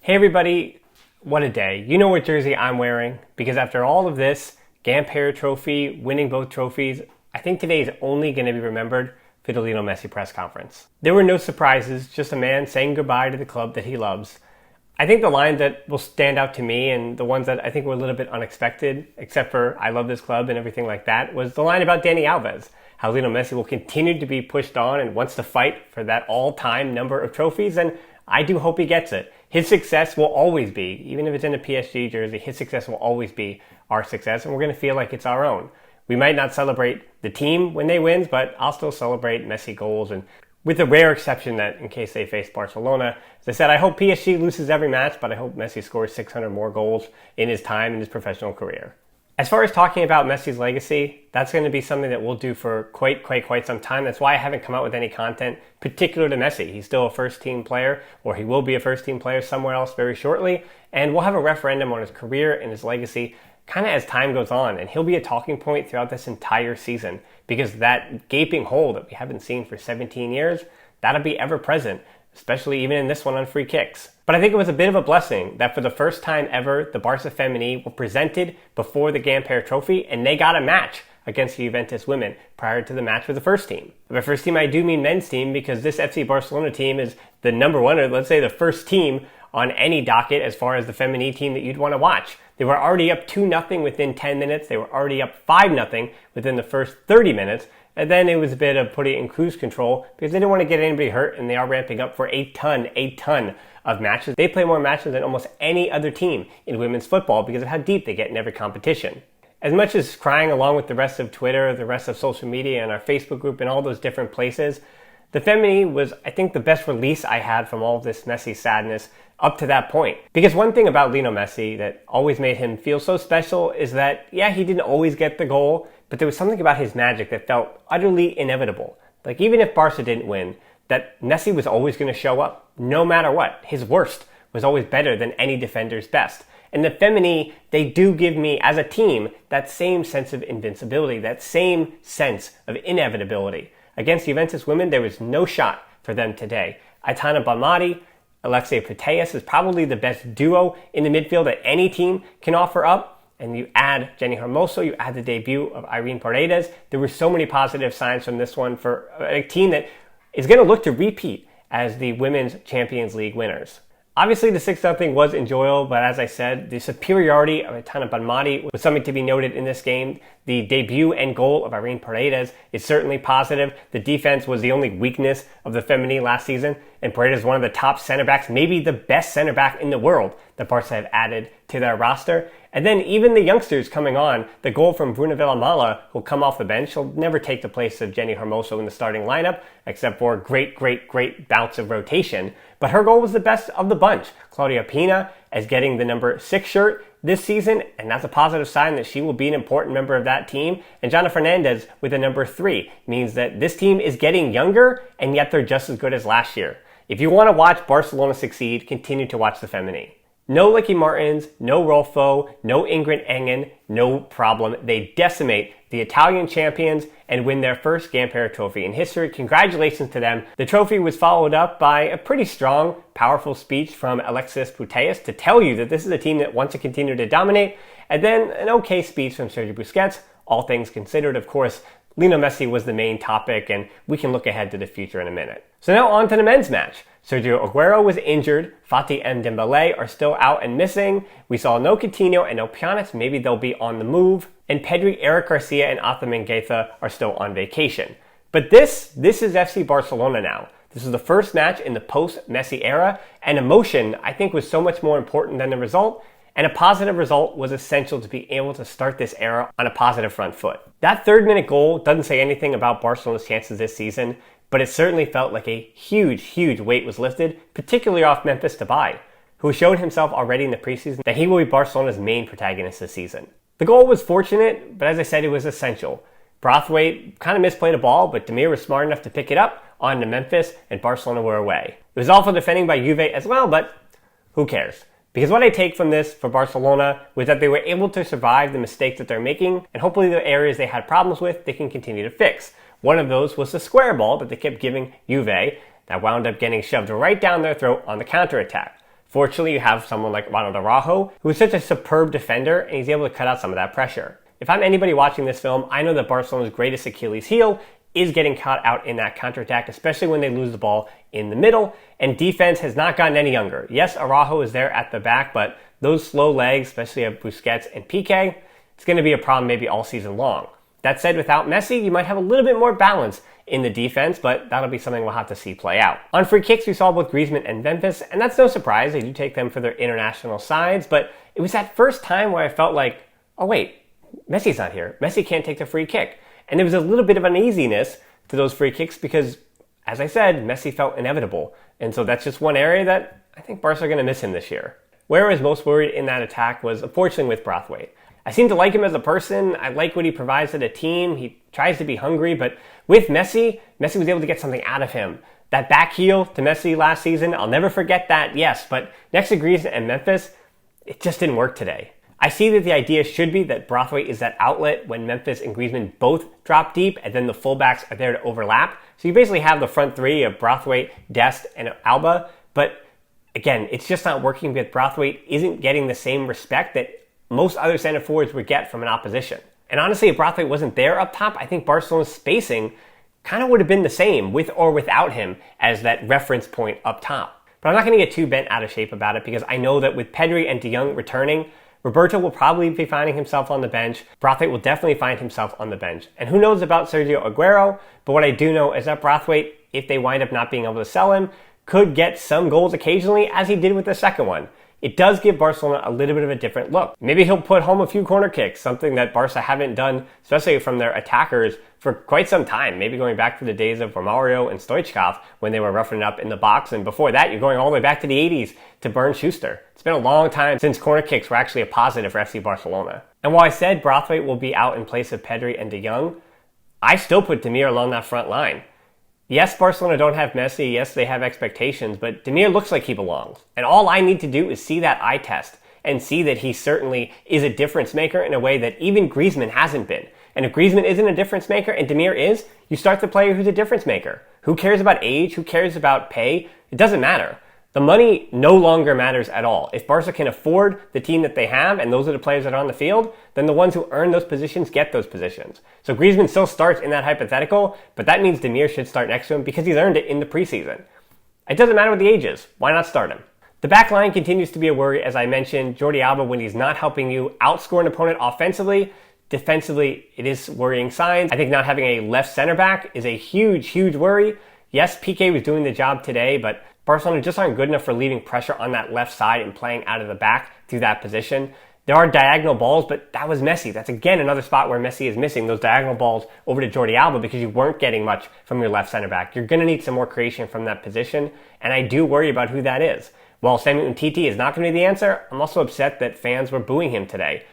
Hey everybody, what a day. You know what jersey I'm wearing, because after all of this, Gamper trophy, winning both trophies, I think today is only going to be remembered for the Lionel Messi press conference. There were no surprises, just a man saying goodbye to the club that he loves. I think the line that will stand out to me, and the ones that I think were a little bit unexpected, except for I love this club and everything like that, was the line about Dani Alves. How Lionel Messi will continue to be pushed on and wants to fight for that all-time number of trophies, and I do hope he gets it. His success will always be, even if it's in a PSG jersey, his success will always be our success, and we're going to feel like it's our own. We might not celebrate the team when they win, but I'll still celebrate Messi goals, and with the rare exception that in case they face Barcelona, as I said, I hope PSG loses every match, but I hope Messi scores 600 more goals in his time in his professional career. As far as talking about Messi's legacy, that's going to be something that we'll do for quite some time. That's why I haven't come out with any content particular to Messi. He's still a first-team player, or he will be a first-team player somewhere else very shortly, and we'll have a referendum on his career and his legacy kind of as time goes on, and he'll be a talking point throughout this entire season, because that gaping hole that we haven't seen for 17 years, that'll be ever present, especially even in this one on free kicks. But I think it was a bit of a blessing that for the first time ever, the Barca Femení were presented before the Gamper trophy, and they got a match against the Juventus Women prior to the match with the first team. By first team, I do mean men's team, because this FC Barcelona team is the number one, or let's say the first team on any docket as far as the Femení team that you'd want to watch. They were already up 2-0 within 10 minutes. They were already up 5-0 within the first 30 minutes. And then it was a bit of putting it in cruise control because they didn't want to get anybody hurt, and they are ramping up for a ton of matches. They play more matches than almost any other team in women's football because of how deep they get in every competition. As much as crying along with the rest of Twitter, the rest of social media, and our Facebook group and all those different places, the Femení was, I think, the best release I had from all of this Messi sadness up to that point. Because one thing about Lionel Messi that always made him feel so special is that, yeah, he didn't always get the goal, but there was something about his magic that felt utterly inevitable. Like, even if Barca didn't win, that Messi was always going to show up, no matter what. His worst was always better than any defender's best. And the Femení, they do give me, as a team, that same sense of invincibility, that same sense of inevitability. Against Juventus Women, there was no shot for them today. Aitana Bonmati, Alexia Putellas is probably the best duo in the midfield that any team can offer up. And you add Jenny Hermoso, you add the debut of Irene Paredes. There were so many positive signs from this one for a team that is going to look to repeat as the Women's Champions League winners. Obviously, the 6-0 was enjoyable, but as I said, the superiority of Aitana Bonmati was something to be noted in this game. The debut and goal of Irene Paredes is certainly positive. The defense was the only weakness of the Femení last season, and Paredes is one of the top center backs, maybe the best center back in the world that Barca have added to their roster. And then even the youngsters coming on, the goal from Bruna Villamala, who'll come off the bench. She'll never take the place of Jenny Hermoso in the starting lineup, except for great bouts of rotation. But her goal was the best of the bunch. Claudia Pina as getting the number 6 shirt this season, and that's a positive sign that she will be an important member of that team. And Jana Fernandez with the number 3 means that this team is getting younger, and yet they're just as good as last year. If you want to watch Barcelona succeed, continue to watch the Femení. No Licky Martins, no Rolfo, no Ingrid Engen, no problem. They decimate the Italian champions and win their first Gamper trophy in history. Congratulations to them. The trophy was followed up by a pretty strong, powerful speech from Alexis Putellas to tell you that this is a team that wants to continue to dominate, and then an okay speech from Sergio Busquets. All things considered, of course, Lionel Messi was the main topic, and we can look ahead to the future in a minute. So now on to the men's match. Sergio Aguero was injured, Fati and Dembele are still out and missing, we saw no Coutinho and no Pjanic, maybe they'll be on the move, and Pedri, Eric Garcia, and Othman Gaitha are still on vacation. But this is FC Barcelona now. This is the first match in the post-Messi era, and emotion, I think, was so much more important than the result, and a positive result was essential to be able to start this era on a positive front foot. That third-minute goal doesn't say anything about Barcelona's chances this season, but it certainly felt like a huge weight was lifted, particularly off Memphis Depay, who showed himself already in the preseason that he will be Barcelona's main protagonist this season. The goal was fortunate, but as I said, it was essential. Braithwaite kind of misplayed a ball, but Demir was smart enough to pick it up on to Memphis, and Barcelona were away. It was awful defending by Juve as well, but who cares? Because what I take from this for Barcelona was that they were able to survive the mistakes that they're making, and hopefully the areas they had problems with, they can continue to fix. One of those was the square ball that they kept giving Juve that wound up getting shoved right down their throat on the counterattack. Fortunately, you have someone like Ronald Araujo, who is such a superb defender, and he's able to cut out some of that pressure. If I'm anybody watching this film, I know that Barcelona's greatest Achilles heel is getting caught out in that counterattack, especially when they lose the ball in the middle, and defense has not gotten any younger. Yes, Araujo is there at the back, but those slow legs, especially of Busquets and Piqué, it's going to be a problem maybe all season long. That said, without Messi, you might have a little bit more balance in the defense, but that'll be something we'll have to see play out. On free kicks, we saw both GRIEZMANN and Memphis, and that's no surprise. They do take them for their international sides, but it was that first time where I felt like, oh wait, Messi's not here. Messi can't take the free kick. And there was a little bit of uneasiness to those free kicks because, as I said, Messi felt inevitable. And so that's just one area that I think Barca are going to miss him this year. Where I was most worried in that attack was, unfortunately, with Braithwaite. I seem to like him as a person. I like what he provides to the team. He tries to be hungry, but with Messi was able to get something out of him. That back heel to Messi last season, I'll never forget that, yes, but next to GRIEZMANN and Memphis, it just didn't work today. I see that the idea should be that Braithwaite is that outlet when Memphis and GRIEZMANN both drop deep, and then the fullbacks are there to overlap. So you basically have the front three of Braithwaite, Dest, and Alba, but again, it's just not working because Braithwaite isn't getting the same respect that most other center forwards would get from an opposition. And honestly, if Braithwaite wasn't there up top, I think Barcelona's spacing kind of would have been the same with or without him as that reference point up top. But I'm not going to get too bent out of shape about it because I know that with Pedri and De Jong returning, Roberto will probably be finding himself on the bench. Braithwaite will definitely find himself on the bench. And who knows about Sergio Aguero, but what I do know is that Braithwaite, if they wind up not being able to sell him, could get some goals occasionally, as he did with the second one. It does give Barcelona a little bit of a different look. Maybe he'll put home a few corner kicks, something that Barca haven't done, especially from their attackers, for quite some time. Maybe going back to the days of Romario and Stoichkov when they were roughing it up in the box. And before that, you're going all the way back to the 80s to Bernd Schuster. It's been a long time since corner kicks were actually a positive for FC Barcelona. And while I said Braithwaite will be out in place of Pedri and De Jong, I still put Demir along that front line. Yes, Barcelona don't have Messi. Yes, they have expectations, but Demir looks like he belongs. And all I need to do is see that eye test and see that he certainly is a difference maker in a way that even GRIEZMANN hasn't been. And if GRIEZMANN isn't a difference maker and Demir is, you start the player who's a difference maker. Who cares about age? Who cares about pay? It doesn't matter. The money no longer matters at all. If Barca can afford the team that they have, and those are the players that are on the field, then the ones who earn those positions get those positions. So GRIEZMANN still starts in that hypothetical, but that means Demir should start next to him because he's earned it in the preseason. It doesn't matter what the age is. Why not start him? The back line continues to be a worry, as I mentioned. Jordi Alba, when he's not helping you outscore an opponent offensively, defensively, it is worrying signs. I think not having a left center back is a huge, huge worry. Yes, Piqué was doing the job today, but Barcelona just aren't good enough for leaving pressure on that left side and playing out of the back through that position. There are diagonal balls, but that was Messi. That's again another spot where Messi is missing those diagonal balls over to Jordi Alba because you weren't getting much from your left center back. You're going to need some more creation from that position, and I do worry about who that is. While Samuel Umtiti is not going to be the answer, I'm also upset that fans were booing him today.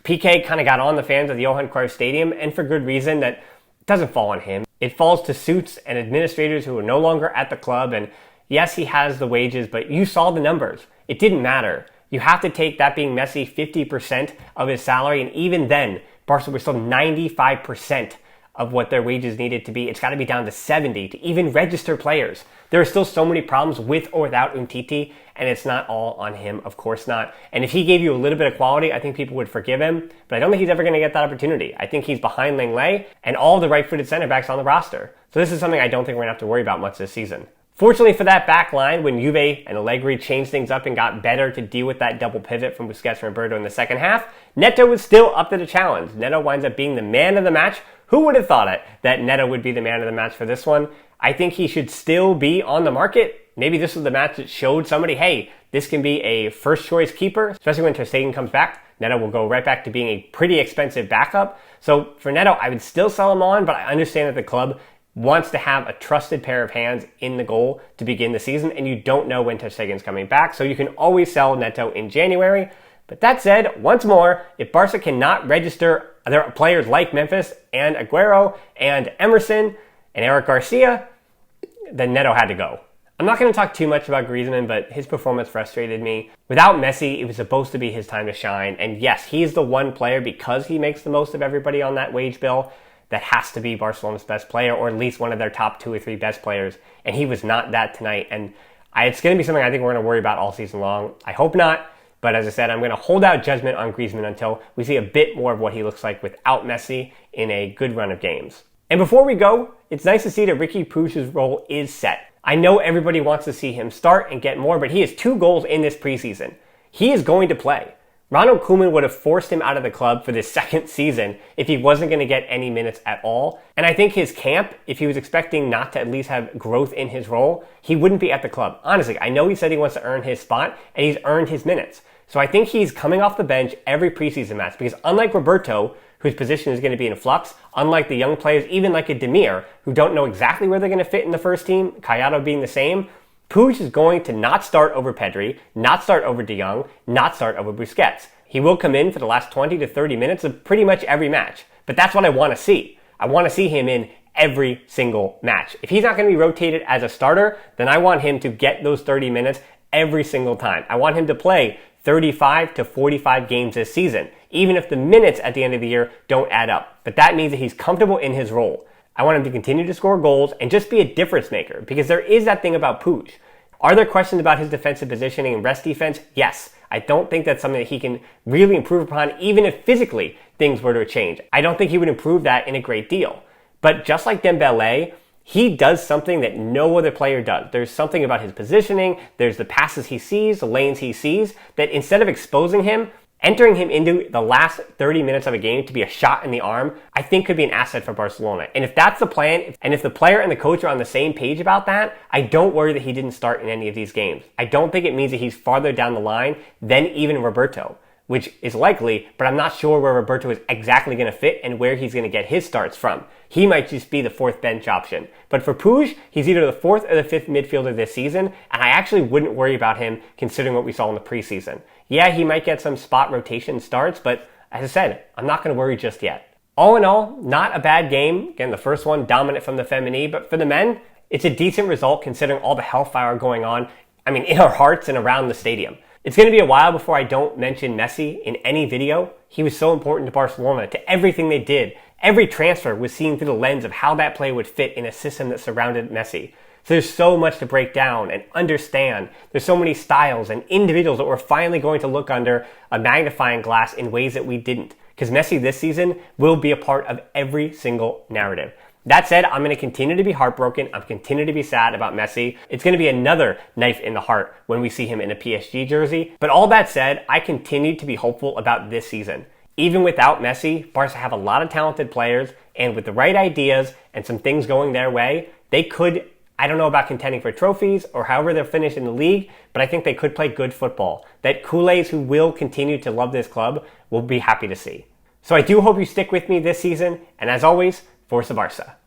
Piqué kind of got on the fans of the Johan Cruyff Stadium, and for good reason. That doesn't fall on him. It falls to suits and administrators who are no longer at the club, and yes, he has the wages, but you saw the numbers. It didn't matter. You have to take that being Messi 50% of his salary, and even then, Barca were still 95% of what their wages needed to be. It's got to be down to 70 to even register players. There are still so many problems with or without Umtiti, and it's not all on him, of course not. And if he gave you a little bit of quality, I think people would forgive him, but I don't think he's ever going to get that opportunity. I think he's behind Lenglet and all the right-footed center backs on the roster. So this is something I don't think we're going to have to worry about much this season. Fortunately for that back line, when Juve and Allegri changed things up and got better to deal with that double pivot from Busquets and Roberto in the second half, Neto was still up to the challenge. Neto winds up being the man of the match. Who would have thought it, that Neto would be the man of the match for this one? I think he should still be on the market. Maybe this was the match that showed somebody, hey, this can be a first-choice keeper, especially when Ter Stegen comes back. Neto will go right back to being a pretty expensive backup. So for Neto, I would still sell him on, but I understand that the club wants to have a trusted pair of hands in the goal to begin the season, and you don't know when Ter Stegen's coming back, so you can always sell Neto in January. But that said, once more, if Barca cannot register other players like Memphis and Aguero and Emerson and Eric Garcia, then Neto had to go. I'm not going to talk too much about GRIEZMANN, but his performance frustrated me. Without Messi, it was supposed to be his time to shine, and yes, he's the one player, because he makes the most of everybody on that wage bill, that has to be Barcelona's best player, or at least one of their top 2 or 3 best players, and he was not that tonight. And It's going to be something I think we're going to worry about all season long. I hope not. But as I said, I'm going to hold out judgment on Griezmann until we see a bit more of what he looks like without Messi in a good run of games. And before we go, it's nice to see that Riqui Puig's role is set. I know everybody wants to see him start and get more, but he has 2 goals in this preseason. He is going to play. Ronald Koeman would have forced him out of the club for this second season if he wasn't going to get any minutes at all. And I think his camp, if he was expecting not to at least have growth in his role, he wouldn't be at the club. Honestly, I know he said he wants to earn his spot, and he's earned his minutes. So I think he's coming off the bench every preseason match because unlike Roberto, whose position is going to be in flux, unlike the young players, even like a Demir, who don't know exactly where they're going to fit in the first team, Callado being the same, Puig is going to not start over Pedri, not start over De Jong, not start over Busquets. He will come in for the last 20 to 30 minutes of pretty much every match. But that's what I want to see. I want to see him in every single match. If he's not going to be rotated as a starter, then I want him to get those 30 minutes every single time. I want him to play 35 to 45 games this season, even if the minutes at the end of the year don't add up. But that means that he's comfortable in his role. I want him to continue to score goals and just be a difference maker, because there is that thing about Puig. Are there questions about his defensive positioning and rest defense? Yes. I don't think that's something that he can really improve upon, even if physically things were to change. I don't think he would improve that in a great deal. But just like Dembele, he does something that no other player does. There's something about his positioning, there's the passes he sees, the lanes he sees, that instead of exposing him, entering him into the last 30 minutes of a game to be a shot in the arm, I think could be an asset for Barcelona. And if that's the plan, and if the player and the coach are on the same page about that, I don't worry that he didn't start in any of these games. I don't think it means that he's farther down the line than even Roberto, which is likely, but I'm not sure where Roberto is exactly going to fit and where he's going to get his starts from. He might just be the 4th bench option. But for Puig, he's either the 4th or the 5th midfielder this season, and I actually wouldn't worry about him considering what we saw in the preseason. Yeah, he might get some spot rotation starts, but as I said, I'm not going to worry just yet. All in all, not a bad game. Again, the first one dominant from the Femení, but for the men, it's a decent result considering all the hellfire going on, in our hearts and around the stadium. It's going to be a while before I don't mention Messi in any video. He was so important to Barcelona, to everything they did. Every transfer was seen through the lens of how that play would fit in a system that surrounded Messi. So there's so much to break down and understand. There's so many styles and individuals that we're finally going to look under a magnifying glass in ways that we didn't. Because Messi this season will be a part of every single narrative. That said, I'm going to continue to be heartbroken. I'm continuing to be sad about Messi. It's going to be another knife in the heart when we see him in a PSG jersey. But all that said, I continue to be hopeful about this season. Even without Messi, Barca have a lot of talented players, and with the right ideas and some things going their way, they could, I don't know about contending for trophies or however they'll finish in the league, but I think they could play good football that Culers, who will continue to love this club, will be happy to see. So I do hope you stick with me this season, and as always, Força Barça.